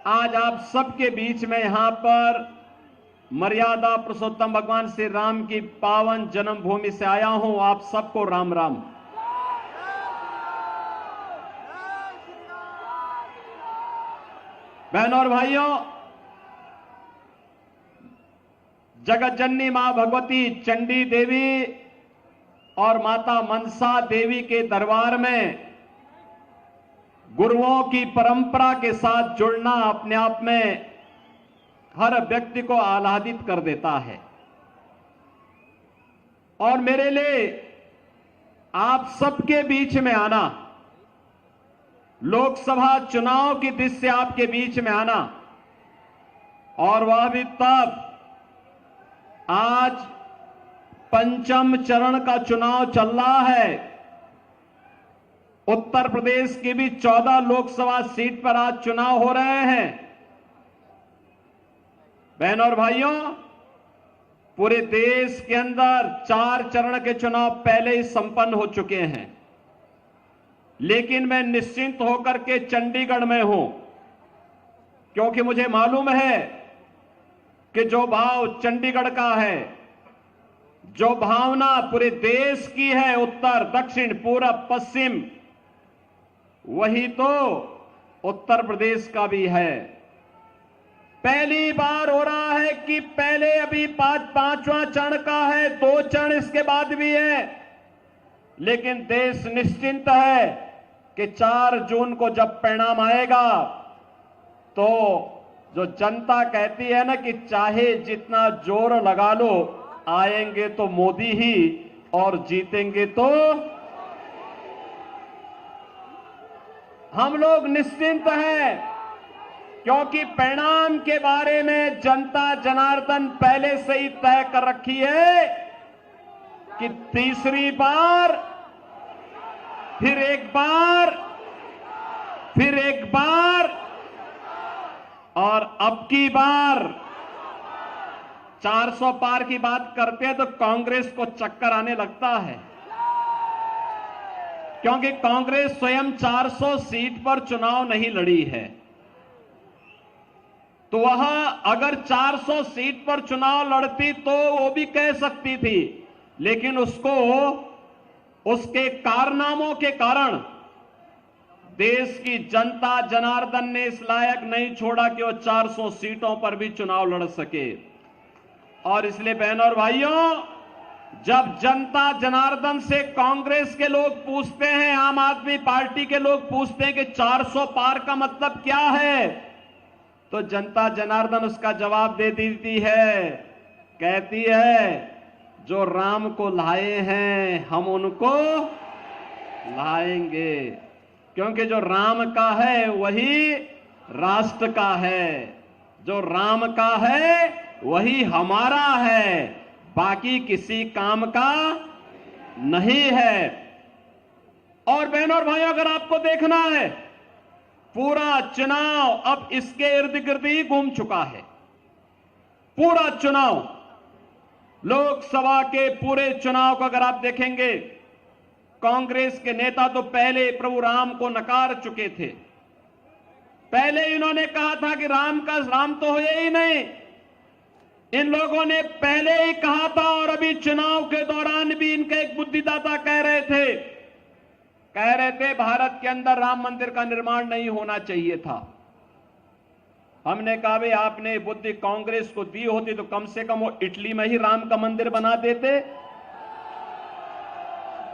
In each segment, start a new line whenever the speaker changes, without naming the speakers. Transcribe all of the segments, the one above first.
आज आप सबके बीच में यहां पर मर्यादा पुरुषोत्तम भगवान श्री राम की पावन जन्मभूमि से आया हूं। आप सबको राम राम। बहनों और भाइयों, जगत जननी मां भगवती चंडी देवी और माता मनसा देवी के दरबार में गुरुओं की परंपरा के साथ जुड़ना अपने आप में हर व्यक्ति को आह्लादित कर देता है। और मेरे लिए आप सबके बीच में आना, लोकसभा चुनाव की दृष्टि से आपके बीच में आना, और वह भी तब आज पंचम चरण का चुनाव चल रहा है। उत्तर प्रदेश की भी 14 लोकसभा सीट पर आज चुनाव हो रहे हैं। बहनों और भाइयों, पूरे देश के अंदर 4 चरण के चुनाव पहले ही संपन्न हो चुके हैं, लेकिन मैं निश्चिंत होकर के चंडीगढ़ में हूं, क्योंकि मुझे मालूम है कि जो भाव चंडीगढ़ का है, जो भावना पूरे देश की है, उत्तर दक्षिण पूरब पश्चिम, वही तो उत्तर प्रदेश का भी है। पहली बार हो रहा है कि पहले अभी पांचवां चरण का है, 2 चरण इसके बाद भी है, लेकिन देश निश्चिंत है कि 4 जून को जब परिणाम आएगा तो जो जनता कहती है ना कि चाहे जितना जोर लगा लो, आएंगे तो मोदी ही और जीतेंगे तो हम लोग निश्चिंत हैं, क्योंकि परिणाम के बारे में जनता जनार्दन पहले से ही तय कर रखी है कि तीसरी बार, फिर एक बार, फिर एक बार, और अब की बार 400 पार की बात करते हैं तो कांग्रेस को चक्कर आने लगता है, क्योंकि कांग्रेस स्वयं 400 सीट पर चुनाव नहीं लड़ी है। तो वह अगर 400 सीट पर चुनाव लड़ती तो वो भी कह सकती थी, लेकिन उसको उसके कारनामों के कारण देश की जनता जनार्दन ने इस लायक नहीं छोड़ा कि वो 400 सीटों पर भी चुनाव लड़ सके। और इसलिए बहनों और भाइयों, जब जनता जनार्दन से कांग्रेस के लोग पूछते हैं, आम आदमी पार्टी के लोग पूछते हैं कि 400 पार का मतलब क्या है, तो जनता जनार्दन उसका जवाब दे देती है, कहती है जो राम को लाए हैं हम उनको लाएंगे, क्योंकि जो राम का है वही राष्ट्र का है, जो राम का है वही हमारा है, बाकी किसी काम का नहीं है। और बहनों और भाइयों, अगर आपको देखना है, पूरा चुनाव अब इसके इर्द गिर्द ही घूम चुका है। पूरा चुनाव, लोकसभा के पूरे चुनाव को अगर आप देखेंगे, कांग्रेस के नेता तो पहले प्रभु राम को नकार चुके थे। पहले इन्होंने कहा था कि राम तो हो ही नहीं। इन लोगों ने पहले ही कहा था, और अभी चुनाव के दौरान भी इनके एक बुद्धिदाता कह रहे थे भारत के अंदर राम मंदिर का निर्माण नहीं होना चाहिए था। हमने कहा भाई आपने बुद्धि कांग्रेस को दी होती तो कम से कम वो इटली में ही राम का मंदिर बना देते।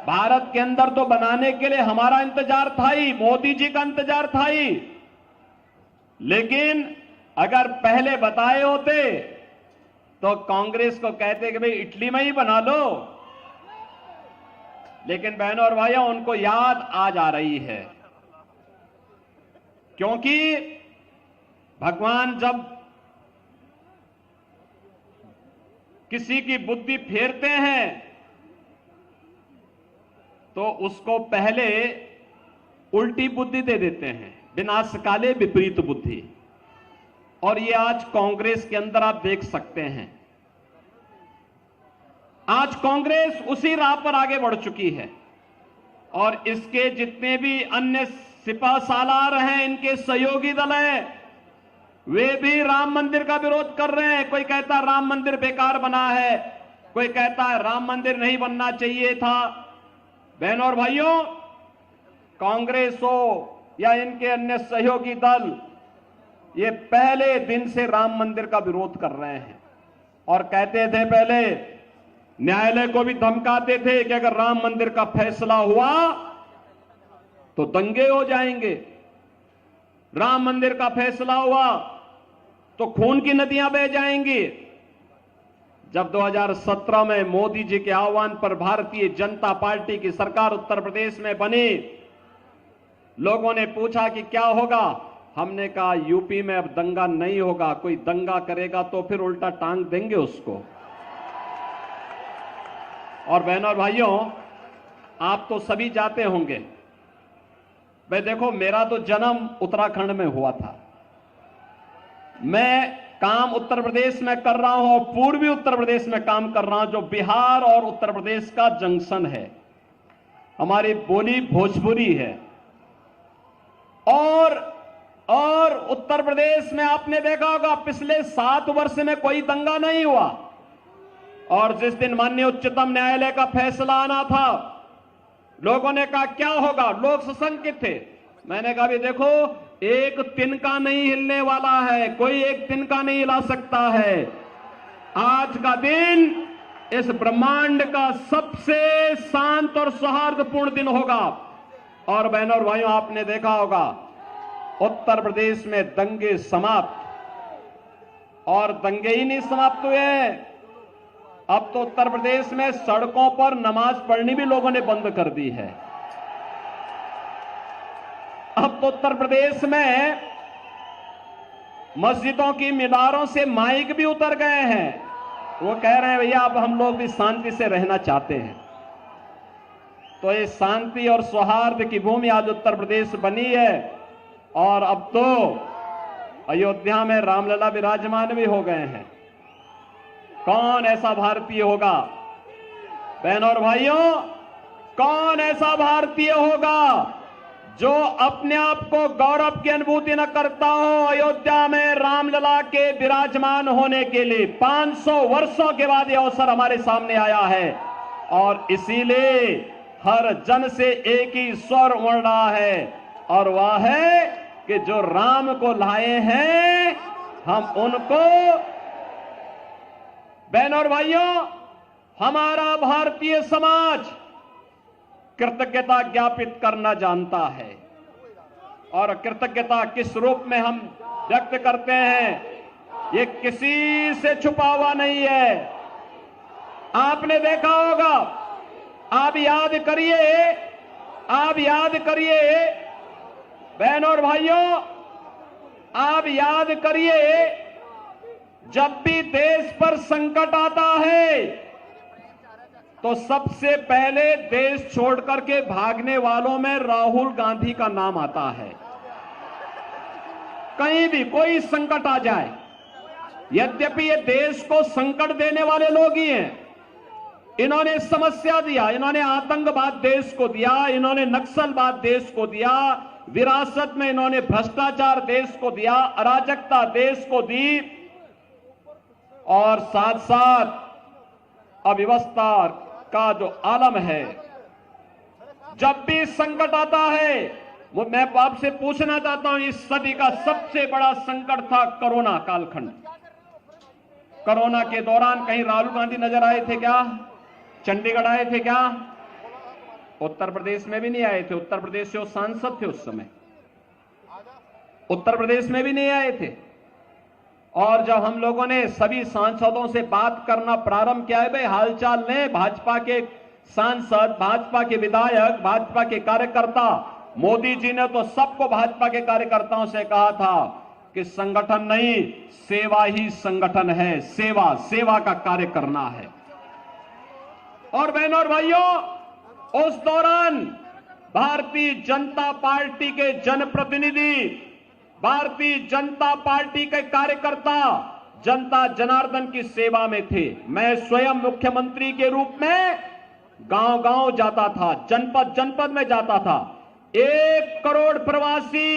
भारत के अंदर तो बनाने के लिए हमारा इंतजार था ही, मोदी जी का इंतजार था ही, लेकिन अगर पहले बताए होते तो कांग्रेस को कहते कि भाई इटली में ही बना लो। लेकिन बहनों और भाइयों, उनको याद आज आ रही है, क्योंकि भगवान जब किसी की बुद्धि फेरते हैं तो उसको पहले उल्टी बुद्धि दे देते हैं, विनाश काले विपरीत बुद्धि। और ये आज कांग्रेस के अंदर आप देख सकते हैं, आज कांग्रेस उसी राह पर आगे बढ़ चुकी है, और इसके जितने भी अन्य सिपा सालार हैं, इनके सहयोगी दल हैं, वे भी राम मंदिर का विरोध कर रहे हैं। कोई कहता है राम मंदिर बेकार बना है, कोई कहता है राम मंदिर नहीं बनना चाहिए था। बहनों और भाइयों, कांग्रेस हो या इनके अन्य सहयोगी दल, ये पहले दिन से राम मंदिर का विरोध कर रहे हैं और कहते थे, पहले न्यायालय को भी धमकाते थे कि अगर राम मंदिर का फैसला हुआ तो दंगे हो जाएंगे, राम मंदिर का फैसला हुआ तो खून की नदियां बह जाएंगी। जब 2017 में मोदी जी के आह्वान पर भारतीय जनता पार्टी की सरकार उत्तर प्रदेश में बनी, लोगों ने पूछा कि क्या होगा। हमने कहा यूपी में अब दंगा नहीं होगा, कोई दंगा करेगा तो फिर उल्टा टांग देंगे उसको। और बहनों और भाइयों, आप तो सभी जाते होंगे। भाई देखो, मेरा तो जन्म उत्तराखंड में हुआ था। मैं काम उत्तर प्रदेश में कर रहा हूं और पूर्वी उत्तर प्रदेश में काम कर रहा हूं, जो बिहार और उत्तर प्रदेश का जंक्शन है। हमारी बोली भोजपुरी है। और उत्तर प्रदेश में आपने देखा होगा पिछले 7 वर्ष में कोई दंगा नहीं हुआ। और जिस दिन माननीय उच्चतम न्यायालय का फैसला आना था, लोगों ने कहा क्या होगा, लोग सशंकित थे। मैंने कहा भी देखो, एक तिनका नहीं हिलने वाला है, कोई एक तिनका नहीं हिला सकता है। आज का दिन इस ब्रह्मांड का सबसे शांत और सौहार्दपूर्ण दिन होगा। और बहनों और भाइयों, आपने देखा होगा उत्तर प्रदेश में दंगे समाप्त, और दंगे ही नहीं समाप्त हुए, अब तो उत्तर प्रदेश में सड़कों पर नमाज पढ़नी भी लोगों ने बंद कर दी है। अब तो उत्तर प्रदेश में मस्जिदों की मीनारों से माइक भी उतर गए हैं। वो कह रहे हैं भैया अब हम लोग भी शांति से रहना चाहते हैं। तो ये शांति और सौहार्द की भूमि आज उत्तर प्रदेश बनी है। और अब तो अयोध्या में रामलला विराजमान भी हो गए हैं। कौन ऐसा भारतीय होगा, बहनों और भाइयों, कौन ऐसा भारतीय होगा जो अपने आप को गौरव की अनुभूति न करता हो अयोध्या में रामलला के विराजमान होने के लिए। 500 वर्षों के बाद यह अवसर हमारे सामने आया है और इसीलिए हर जन से एक ही स्वर उड़ रहा है, और वह है कि जो राम को लाए हैं हम उनको, बहनों और भाइयों, हमारा भारतीय समाज कृतज्ञता ज्ञापित करना जानता है। और कृतज्ञता किस रूप में हम व्यक्त करते हैं, ये किसी से छुपा हुआ नहीं है। आपने देखा होगा, आप याद करिए बहनों और भाइयों, आप याद करिए, जब भी देश पर संकट आता है तो सबसे पहले देश छोड़कर के भागने वालों में राहुल गांधी का नाम आता है। कहीं भी कोई संकट आ जाए, यद्यपि ये देश को संकट देने वाले लोग ही हैं। इन्होंने समस्या दिया, इन्होंने आतंकवाद देश को दिया, इन्होंने नक्सलवाद देश को दिया, विरासत में इन्होंने भ्रष्टाचार देश को दिया, अराजकता देश को दी, और साथ साथ अव्यवस्था का जो आलम है। जब भी संकट आता है, वो मैं आपसे पूछना चाहता हूं, इस सदी का सबसे बड़ा संकट था कोरोना कालखंड। कोरोना के दौरान कहीं राहुल गांधी नजर आए थे क्या? चंडीगढ़ आए थे क्या? उत्तर प्रदेश में भी नहीं आए थे। उत्तर प्रदेश से वो सांसद थे उस समय, उत्तर प्रदेश में भी नहीं आए थे। और जब हम लोगों ने सभी सांसदों से बात करना प्रारंभ किया है, भाई हालचाल लें, भाजपा के सांसद, भाजपा के विधायक, भाजपा के कार्यकर्ता, मोदी जी ने तो सबको भाजपा के कार्यकर्ताओं से कहा था कि संगठन नहीं, सेवा ही संगठन है, सेवा का कार्य करना है। और बहनों और भाइयों, उस दौरान भारतीय जनता पार्टी के जनप्रतिनिधि, भारतीय जनता पार्टी के कार्यकर्ता जनता जनार्दन की सेवा में थे। मैं स्वयं मुख्यमंत्री के रूप में गांव-गांव जाता था, जनपद में जाता था। 1 करोड़ प्रवासी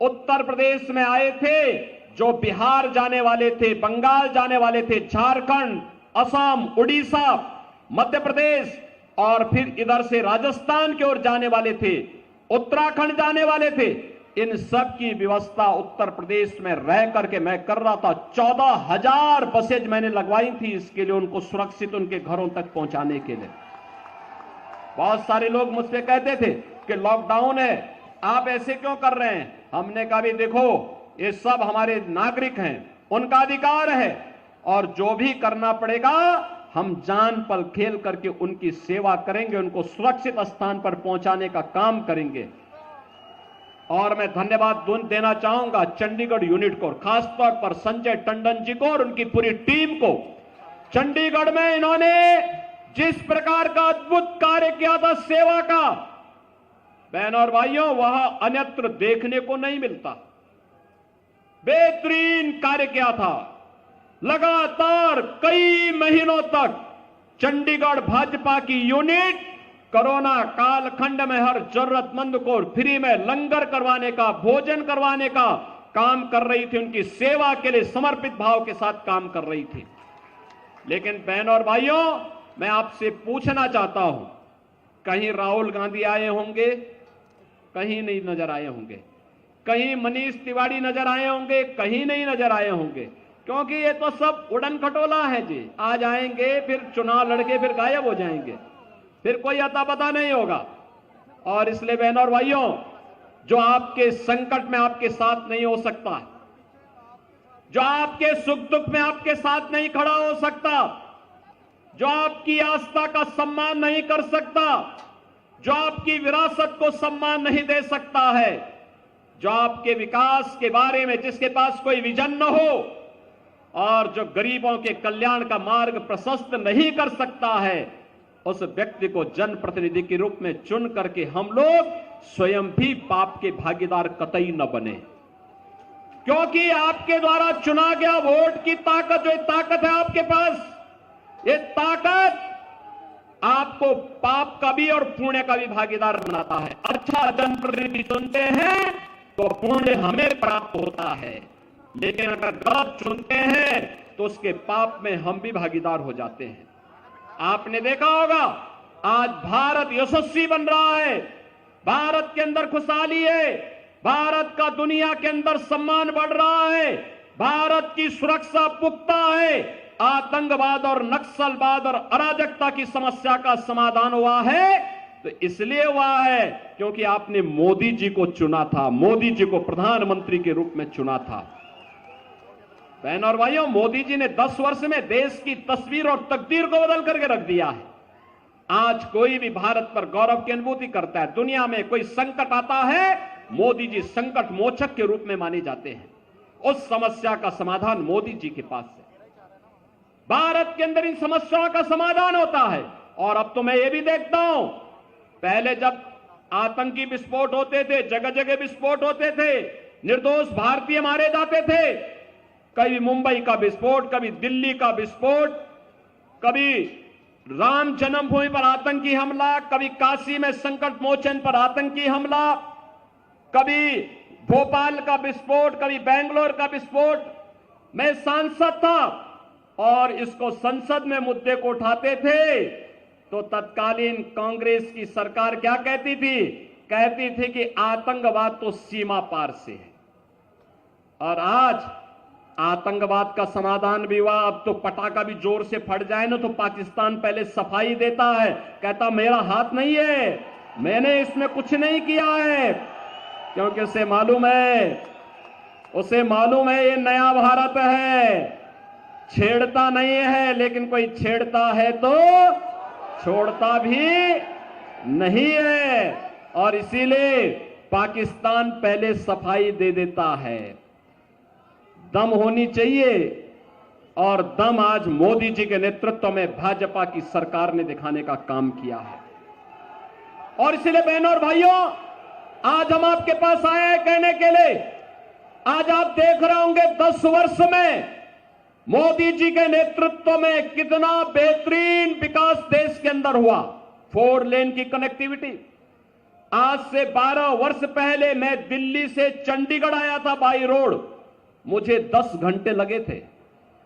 उत्तर प्रदेश में आए थे। जो बिहार जाने वाले थे, बंगाल जाने वाले थे, झारखंड, असम, उड़ीसा, मध्य प्रदेश और फिर इधर से राजस्थान की ओर जाने वाले थे, उत्तराखंड जाने वाले थे, इन सब की व्यवस्था उत्तर प्रदेश में रह करके मैं कर रहा था। 14,000 बसेज मैंने लगवाई थी इसके लिए, उनको सुरक्षित उनके घरों तक पहुंचाने के लिए। बहुत सारे लोग मुझसे कहते थे कि लॉकडाउन है, आप ऐसे क्यों कर रहे हैं? हमने कहा भी देखो, ये सब हमारे नागरिक हैं, उनका अधिकार है, और जो भी करना पड़ेगा हम जान पल खेल करके उनकी सेवा करेंगे, उनको सुरक्षित स्थान पर पहुंचाने का काम करेंगे। और मैं धन्यवाद देना चाहूंगा चंडीगढ़ यूनिट को, खासतौर पर संजय टंडन जी को और उनकी पूरी टीम को। चंडीगढ़ में इन्होंने जिस प्रकार का अद्भुत कार्य किया था सेवा का, बहनों और भाइयों, वह अन्यत्र देखने को नहीं मिलता। बेहतरीन कार्य किया था। लगातार कई महीनों तक चंडीगढ़ भाजपा की यूनिट कोरोना कालखंड में हर जरूरतमंद को फ्री में लंगर करवाने का, भोजन करवाने का काम कर रही थी, उनकी सेवा के लिए समर्पित भाव के साथ काम कर रही थी। लेकिन बहनों और भाइयों, मैं आपसे पूछना चाहता हूं, कहीं राहुल गांधी आए होंगे? कहीं नहीं नजर आए होंगे। कहीं मनीष तिवारी नजर आए होंगे? कहीं नहीं नजर आए होंगे। क्योंकि ये तो सब उड़न खटोला है जी, आज आएंगे फिर चुनाव लड़के फिर गायब हो जाएंगे, फिर कोई अता पता नहीं होगा। और इसलिए बहनों और भाइयों, जो आपके संकट में आपके साथ नहीं हो सकता, जो आपके सुख दुख में आपके साथ नहीं खड़ा हो सकता, जो आपकी आस्था का सम्मान नहीं कर सकता, जो आपकी विरासत को सम्मान नहीं दे सकता है, जो आपके विकास के बारे में जिसके पास कोई विजन न हो और जो गरीबों के कल्याण का मार्ग प्रशस्त नहीं कर सकता है, उस व्यक्ति को जनप्रतिनिधि के रूप में चुन करके हम लोग स्वयं भी पाप के भागीदार कतई न बने। क्योंकि आपके द्वारा चुना गया वोट की ताकत, जो ताकत है आपके पास, ये ताकत आपको पाप का भी और पुण्य का भी भागीदार बनाता है। अच्छा जनप्रतिनिधि चुनते हैं तो पुण्य हमें प्राप्त होता है, लेकिन अगर गलत चुनते हैं तो उसके पाप में हम भी भागीदार हो जाते हैं। आपने देखा होगा, आज भारत यशस्वी बन रहा है, भारत के अंदर खुशहाली है, भारत का दुनिया के अंदर सम्मान बढ़ रहा है, भारत की सुरक्षा पुख्ता है, आतंकवाद और नक्सलवाद और अराजकता की समस्या का समाधान हुआ है, तो इसलिए हुआ है क्योंकि आपने मोदी जी को चुना था, मोदी जी को प्रधानमंत्री के रूप में चुना था। बहनों और भाइयों, मोदी जी ने 10 वर्ष में देश की तस्वीर और तकदीर को बदल करके रख दिया है। आज कोई भी भारत पर गौरव की अनुभूति करता है। दुनिया में कोई संकट आता है, मोदी जी संकट मोचक के रूप में माने जाते हैं। उस समस्या का समाधान मोदी जी के पास है। भारत के अंदर इन समस्याओं का समाधान होता है। और अब तो मैं ये भी देखता हूं, पहले जब आतंकी विस्फोट होते थे, जगह जगह विस्फोट होते थे, निर्दोष भारतीय मारे जाते थे, कभी मुंबई का विस्फोट, कभी दिल्ली का विस्फोट, कभी राम जन्मभूमि पर आतंकी हमला, कभी काशी में संकट मोचन पर आतंकी हमला, कभी भोपाल का विस्फोट, कभी बेंगलोर का विस्फोट। मैं सांसद था और इसको संसद में मुद्दे को उठाते थे तो तत्कालीन कांग्रेस की सरकार क्या कहती थी? कहती थी कि आतंकवाद तो सीमा पार से है। और आज आतंकवाद का समाधान भी हुआ। अब तो पटाखा भी जोर से फट जाए ना तो पाकिस्तान पहले सफाई देता है, कहता मेरा हाथ नहीं है, मैंने इसमें कुछ नहीं किया है, क्योंकि उसे मालूम है ये नया भारत है, छेड़ता नहीं है, लेकिन कोई छेड़ता है तो छोड़ता भी नहीं है। और इसीलिए पाकिस्तान पहले सफाई दे देता है। दम होनी चाहिए, और दम आज मोदी जी के नेतृत्व में भाजपा की सरकार ने दिखाने का काम किया है। और इसलिए बहनों और भाइयों, आज हम आपके पास आए हैं कहने के लिए, आज आप देख रहे होंगे 10 वर्ष में मोदी जी के नेतृत्व में कितना बेहतरीन विकास देश के अंदर हुआ। 4 लेन की कनेक्टिविटी। आज से 12 वर्ष पहले मैं दिल्ली से चंडीगढ़ आया था बाई रोड, मुझे 10 घंटे लगे थे।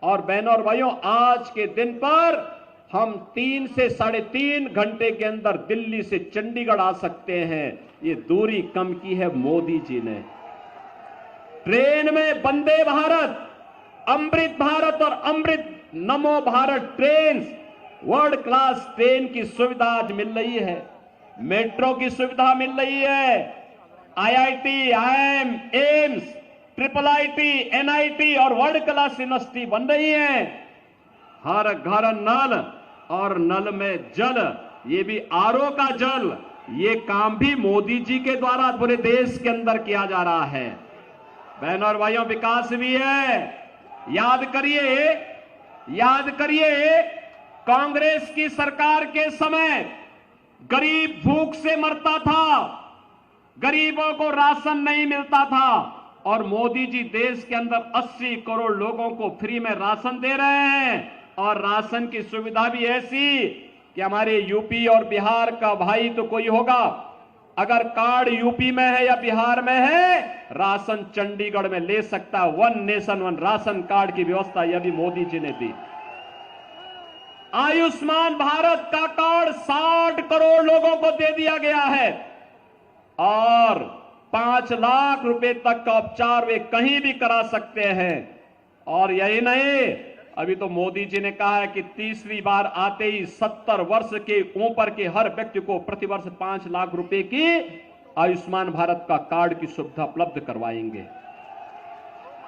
और बहनों और भाइयों, आज के दिन पर हम 3 से 3.5 घंटे के अंदर दिल्ली से चंडीगढ़ आ सकते हैं। ये दूरी कम की है मोदी जी ने। ट्रेन में वंदे भारत, अमृत भारत और अमृत नमो Bharat train, world class train की सुविधा आज मिल रही है। मेट्रो की सुविधा मिल रही है। IIT, IIM, AIIMS, triple IT, NIT और वर्ल्ड क्लास यूनिवर्सिटी बन रही है। हर घर नल और नल में जल, ये भी आरओ का जल, ये काम भी मोदी जी के द्वारा पूरे देश के अंदर किया जा रहा है। बहनों और भाइयों, विकास भी है। याद करिए कांग्रेस की सरकार के समय गरीब भूख से मरता था, गरीबों को राशन नहीं मिलता था, और मोदी जी देश के अंदर 80 करोड़ लोगों को फ्री में राशन दे रहे हैं। और राशन की सुविधा भी ऐसी कि हमारे यूपी और बिहार का भाई तो कोई होगा, अगर कार्ड यूपी में है या बिहार में है, राशन चंडीगढ़ में ले सकता है। 1 नेशन 1 राशन कार्ड की व्यवस्था यह भी मोदी जी ने दी। आयुष्मान भारत का कार्ड 60 करोड़ लोगों को दे दिया गया है, और 5 लाख रुपए तक का उपचार वे कहीं भी करा सकते हैं। और यही नहीं, अभी तो मोदी जी ने कहा है कि तीसरी बार आते ही 70 वर्ष के ऊपर के हर व्यक्ति को प्रतिवर्ष 5 लाख रुपए की आयुष्मान भारत का कार्ड की सुविधा उपलब्ध करवाएंगे।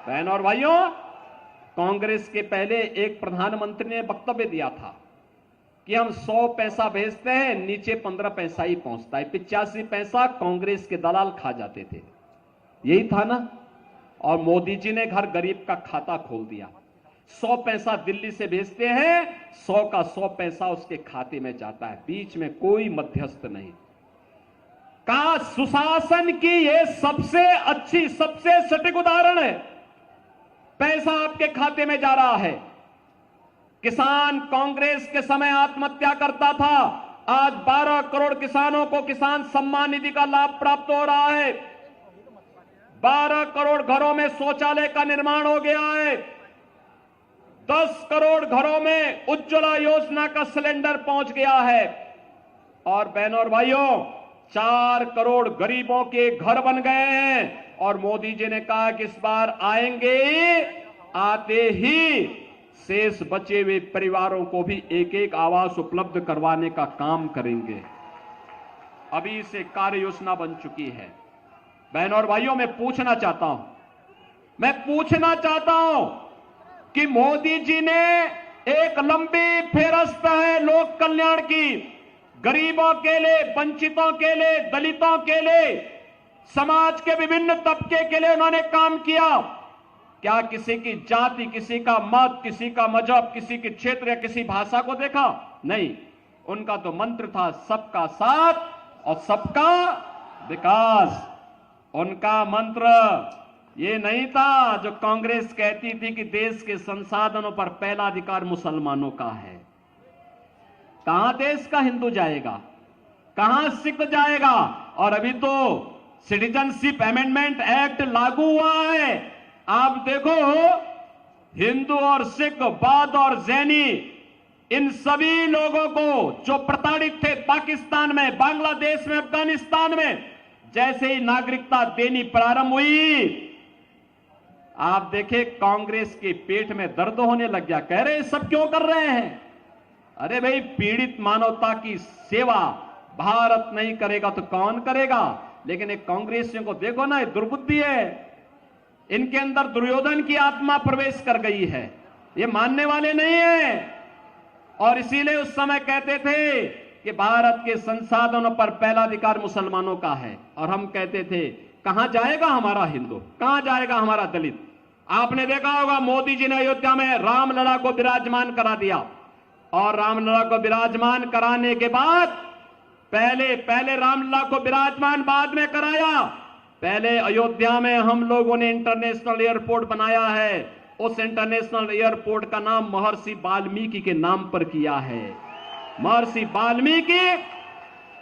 बहनों और भाइयों, कांग्रेस के पहले एक प्रधानमंत्री ने वक्तव्य दिया था कि हम 100 पैसा भेजते हैं, नीचे 15 पैसा ही पहुंचता है। 85 पैसा कांग्रेस के दलाल खा जाते थे, यही था ना। और मोदी जी ने हर गरीब का खाता खोल दिया। 100 पैसा दिल्ली से भेजते हैं, 100 का 100 पैसा उसके खाते में जाता है, बीच में कोई मध्यस्थ नहीं। का सुशासन की यह सबसे अच्छी, सबसे सटीक उदाहरण है। पैसा आपके खाते में जा रहा है। किसान कांग्रेस के समय आत्महत्या करता था, आज 12 करोड़ किसानों को किसान सम्मान निधि का लाभ प्राप्त हो रहा है। 12 करोड़ घरों में शौचालय का निर्माण हो गया है। 10 करोड़ घरों में उज्ज्वला योजना का सिलेंडर पहुंच गया है। और बहनों और भाइयों, 4 करोड़ गरीबों के घर बन गए हैं। और मोदी जी ने कहा कि इस बार आएंगे, आते ही शेष बचे हुए परिवारों को भी एक एक आवास उपलब्ध करवाने का काम करेंगे। अभी से कार्य योजना बन चुकी है। बहनों और भाइयों, मैं पूछना चाहता हूं कि मोदी जी ने एक लंबी फेहरिस्त है लोक कल्याण की, गरीबों के लिए, वंचितों के लिए, दलितों के लिए, समाज के विभिन्न तबके के लिए उन्होंने काम किया। क्या किसी की जाति, किसी का मत, किसी का मजहब, किसी के क्षेत्र या किसी भाषा को देखा? नहीं। उनका तो मंत्र था सबका साथ और सबका विकास। उनका मंत्र ये नहीं था जो कांग्रेस कहती थी कि देश के संसाधनों पर पहला अधिकार मुसलमानों का है। कहां देश का हिंदू जाएगा, कहां सिख जाएगा? और अभी तो सिटीजनशिप अमेंडमेंट एक्ट लागू हुआ है। आप देखो, हिंदू और सिख, बौद्ध और जैनी, इन सभी लोगों को जो प्रताड़ित थे पाकिस्तान में, बांग्लादेश में, अफगानिस्तान में, जैसे ही नागरिकता देनी प्रारंभ हुई, आप देखें कांग्रेस के पेट में दर्द होने लग गया। कह रहे सब क्यों कर रहे हैं? अरे भाई, पीड़ित मानवता की सेवा भारत नहीं करेगा तो कौन करेगा? लेकिन एक कांग्रेसियों को देखो ना, दुर्बुद्धि है, इनके अंदर दुर्योधन की आत्मा प्रवेश कर गई है, ये मानने वाले नहीं है। और इसीलिए उस समय कहते थे कि भारत के संसाधनों पर पहला अधिकार मुसलमानों का है। और हम कहते थे कहां जाएगा हमारा हिंदू, कहां जाएगा हमारा दलित? आपने देखा होगा मोदी जी ने अयोध्या में रामलला को विराजमान करा दिया, और रामलला को विराजमान कराने के बाद पहले रामलला को विराजमान बाद में कराया। पहले अयोध्या में हम लोगों ने इंटरनेशनल एयरपोर्ट बनाया है। उस इंटरनेशनल एयरपोर्ट का नाम महर्षि वाल्मीकि के नाम पर किया है। महर्षि वाल्मीकि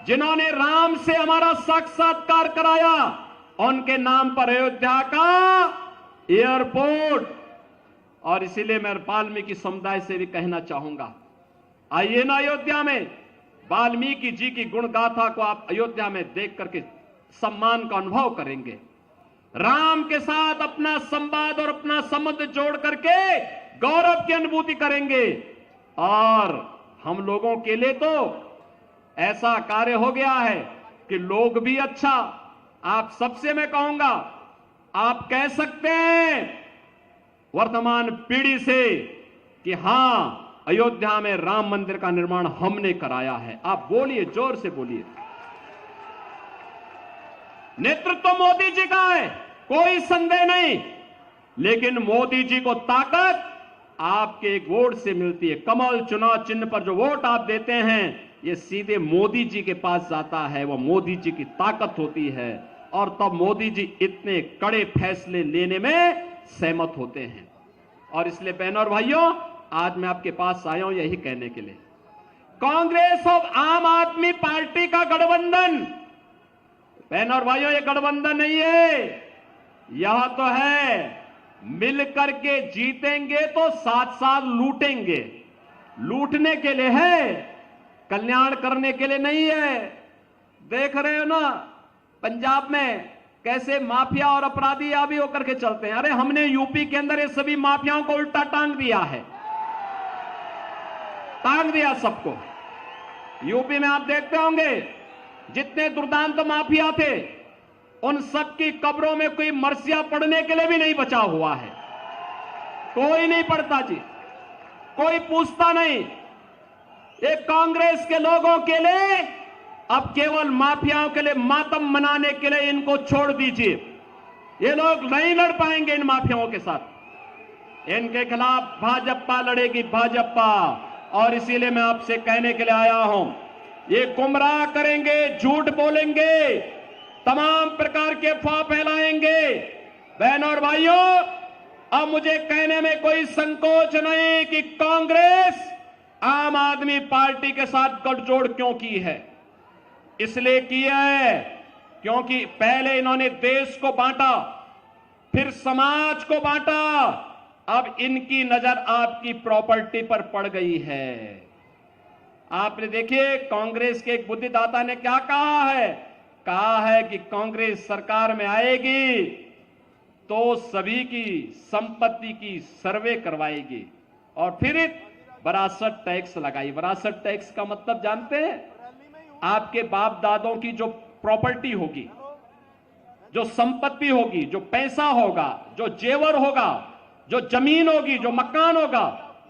जिन्होंने राम से हमारा साक्षात्कार कराया, उनके नाम पर अयोध्या का एयरपोर्ट। और इसीलिए मैं वाल्मीकि समुदाय से भी कहना चाहूंगा, आइए ना अयोध्या में, वाल्मीकि जी की गुण गाथा को आप अयोध्या में देख करके सम्मान का अनुभव करेंगे। राम के साथ अपना संवाद और अपना संबंध जोड़ करके गौरव की अनुभूति करेंगे। और हम लोगों के लिए तो ऐसा कार्य हो गया है कि लोग भी अच्छा, आप सबसे मैं कहूंगा, आप कह सकते हैं वर्तमान पीढ़ी से कि हां, अयोध्या में राम मंदिर का निर्माण हमने कराया है। आप बोलिए, जोर से बोलिए। नेतृत्व मोदी जी का है, कोई संदेह नहीं, लेकिन मोदी जी को ताकत आपके एक वोट से मिलती है। कमल चुनाव चिन्ह पर जो वोट आप देते हैं, ये सीधे मोदी जी के पास जाता है, वो मोदी जी की ताकत होती है। और तब मोदी जी इतने कड़े फैसले लेने में सहमत होते हैं। और इसलिए बहनों और भाइयों, आज मैं आपके पास आया हूं यही कहने के लिए, कांग्रेस और आम आदमी पार्टी का गठबंधन, बहनों और भाइयों, ये गठबंधन नहीं है, यह तो है मिलकर के जीतेंगे तो साथ साथ लूटेंगे। लूटने के लिए है, कल्याण करने के लिए नहीं है। देख रहे हो ना पंजाब में कैसे माफिया और अपराधी आदि होकर के चलते हैं। अरे हमने यूपी के अंदर ये सभी माफियाओं को उल्टा टांग दिया है, टांग दिया सबको। यूपी में आप देखते होंगे जितने दुर्दांत माफिया थे, उन सबकी कब्रों में कोई मरसिया पड़ने के लिए भी नहीं बचा हुआ है। कोई नहीं पड़ता जी, कोई पूछता नहीं। एक कांग्रेस के लोगों के लिए अब केवल माफियाओं के लिए मातम मनाने के लिए इनको छोड़ दीजिए। ये लोग नहीं लड़ पाएंगे इन माफियाओं के साथ। इनके खिलाफ भाजपा लड़ेगी, भाजपा। और इसीलिए मैं आपसे कहने के लिए आया हूं, ये गुमराह करेंगे, झूठ बोलेंगे, तमाम प्रकार के अफवाह फैलाएंगे। बहनों और भाइयों, अब मुझे कहने में कोई संकोच नहीं कि कांग्रेस आम आदमी पार्टी के साथ गठजोड़ क्यों की है। इसलिए किया है क्योंकि पहले इन्होंने देश को बांटा, फिर समाज को बांटा, अब इनकी नजर आपकी प्रॉपर्टी पर पड़ गई है। आपने देखिए कांग्रेस के एक बुद्धिदाता ने क्या कहा है, कहा है कि कांग्रेस सरकार में आएगी तो सभी की संपत्ति की सर्वे करवाएगी और फिर वरासत टैक्स लगाई। वरासत टैक्स का मतलब जानते हैं, आपके बाप दादों की जो प्रॉपर्टी होगी, जो संपत्ति होगी, जो पैसा होगा, जो जेवर होगा, जो जमीन होगी, जो मकान होगा,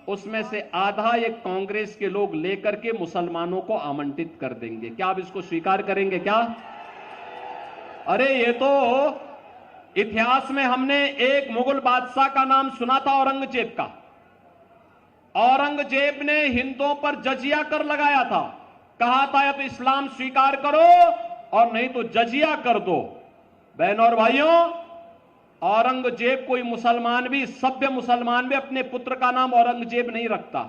उसमें से आधा ये कांग्रेस के लोग लेकर के मुसलमानों को आवंटित कर देंगे। क्या आप इसको स्वीकार करेंगे क्या? अरे ये तो इतिहास में हमने एक मुगल बादशाह का नाम सुना था, औरंगजेब का। औरंगजेब ने हिंदुओं पर जजिया कर लगाया था, कहा था या तो इस्लाम स्वीकार करो और नहीं तो जजिया कर दो। बहनों और भाइयों, औरंगजेब कोई मुसलमान भी, सभ्य मुसलमान भी अपने पुत्र का नाम औरंगजेब नहीं रखता,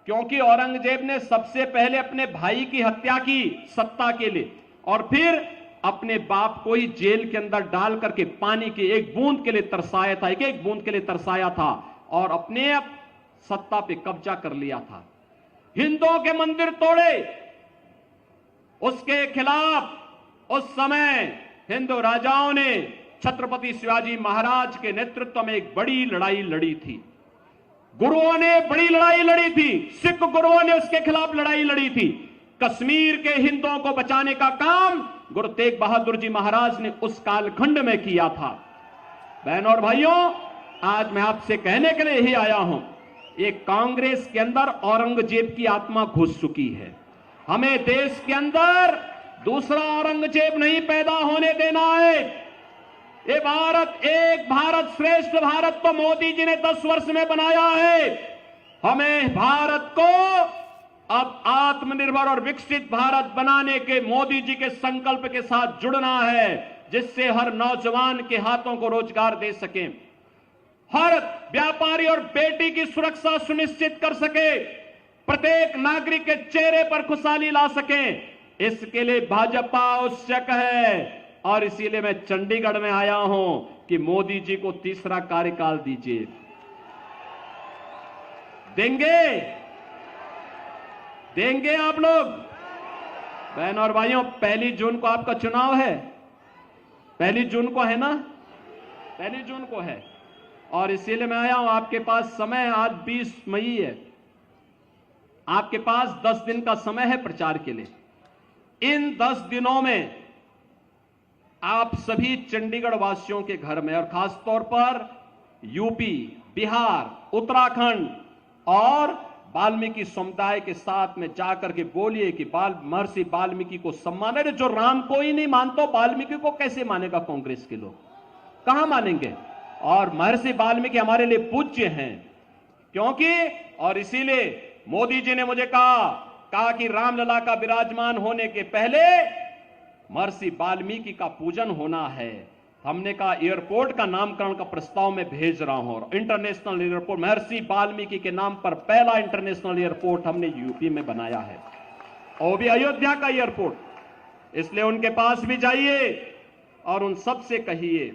क्योंकि औरंगजेब ने सबसे पहले अपने भाई की हत्या की सत्ता के लिए और फिर अपने बाप को ही जेल के अंदर डाल करके पानी की एक बूंद के लिए तरसाया था, एक बूंद के लिए तरसाया था और अपने सत्ता पे कब्जा कर लिया था। हिंदुओं के मंदिर तोड़े, उसके खिलाफ उस समय हिंदू राजाओं ने छत्रपति शिवाजी महाराज के नेतृत्व में एक बड़ी लड़ाई लड़ी थी। गुरुओं ने बड़ी लड़ाई लड़ी थी, सिख गुरुओं ने उसके खिलाफ लड़ाई लड़ी थी। कश्मीर के हिंदुओं को बचाने का काम गुरु तेग बहादुर जी महाराज ने उस कालखंड में किया था। बहनों और भाइयों, आज मैं आपसे कहने के लिए ही आया हूं, ये कांग्रेस के अंदर औरंगजेब की आत्मा घुस चुकी है। हमें देश के अंदर दूसरा औरंगजेब नहीं पैदा होने देना है। ये भारत एक भारत श्रेष्ठ भारत तो मोदी जी ने 10 वर्ष में बनाया है। हमें भारत को अब आत्मनिर्भर और विकसित भारत बनाने के मोदी जी के संकल्प के साथ जुड़ना है, जिससे हर नौजवान के हाथों को रोजगार दे सके, हर व्यापारी और बेटी की सुरक्षा सुनिश्चित कर सके, प्रत्येक नागरिक के चेहरे पर खुशहाली ला सके। इसके लिए भाजपा आवश्यक है। और इसीलिए मैं चंडीगढ़ में आया हूं कि मोदी जी को तीसरा कार्यकाल दीजिए। देंगे? देंगे आप लोग? बहन और भाइयों, 1 जून को आपका चुनाव है। 1 जून को है ना? 1 जून को है। और इसीलिए मैं आया हूं। आपके पास समय, आज 20 मई है, आपके पास 10 दिन का समय है प्रचार के लिए। इन 10 दिनों में आप सभी चंडीगढ़ वासियों के घर में, और खासतौर पर यूपी, बिहार, उत्तराखंड और वाल्मीकि समुदाय के साथ में जाकर के बोलिए कि महर्षि वाल्मीकि को सम्मान है। जो राम को ही नहीं मानता, वाल्मीकि को कैसे मानेगा कांग्रेस के लोग? कहां मानेंगे? और महर्षि वाल्मीकि हमारे लिए पूज्य हैं, क्योंकि और इसीलिए मोदी जी ने मुझे कहा कि रामलला का विराजमान होने के पहले महर्षि वाल्मीकि का पूजन होना है। हमने कहा एयरपोर्ट का नामकरण का प्रस्ताव मैं भेज रहा हूं, इंटरनेशनल एयरपोर्ट, महर्षि वाल्मीकि के नाम पर पहला इंटरनेशनल एयरपोर्ट हमने यूपी में बनाया है, और भी अयोध्या का एयरपोर्ट। इसलिए उनके पास भी जाइए और उन सबसे कहिए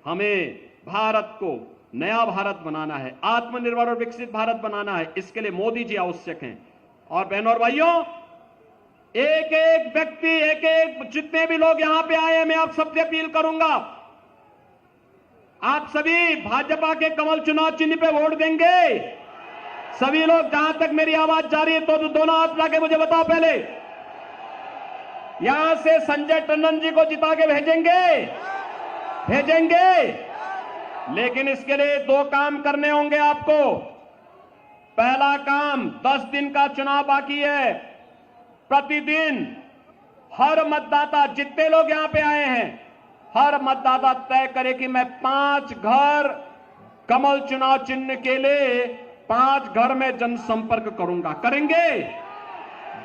हमें भारत को नया भारत बनाना है, आत्मनिर्भर और विकसित भारत बनाना है। इसके लिए मोदी जी आवश्यक हैं। और बहनों और भाइयों, एक एक व्यक्ति, एक एक जितने भी लोग यहां पे आए हैं, मैं आप सबसे अपील करूंगा, आप सभी भाजपा के कमल चुनाव चिन्ह पे वोट देंगे? सभी लोग, जहां तक मेरी आवाज जा रही है तो दोनों हाथ लाके मुझे बताओ पहले। यहां से संजय टंडन जी को जिता के भेजेंगे? भेजेंगे। लेकिन इसके लिए 2 काम करने होंगे आपको। पहला काम, 10 दिन का चुनाव बाकी है, प्रतिदिन हर मतदाता, जितने लोग यहां पे आए हैं, हर मतदाता तय करे कि मैं 5 घर कमल चुनाव चिन्ह के लिए 5 घर में जनसंपर्क करूंगा। करेंगे?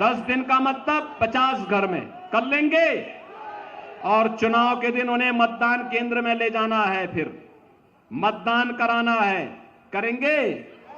10 दिन का मतलब 50 घर में कर लेंगे। और चुनाव के दिन उन्हें मतदान केंद्र में ले जाना है, फिर मतदान कराना है। करेंगे?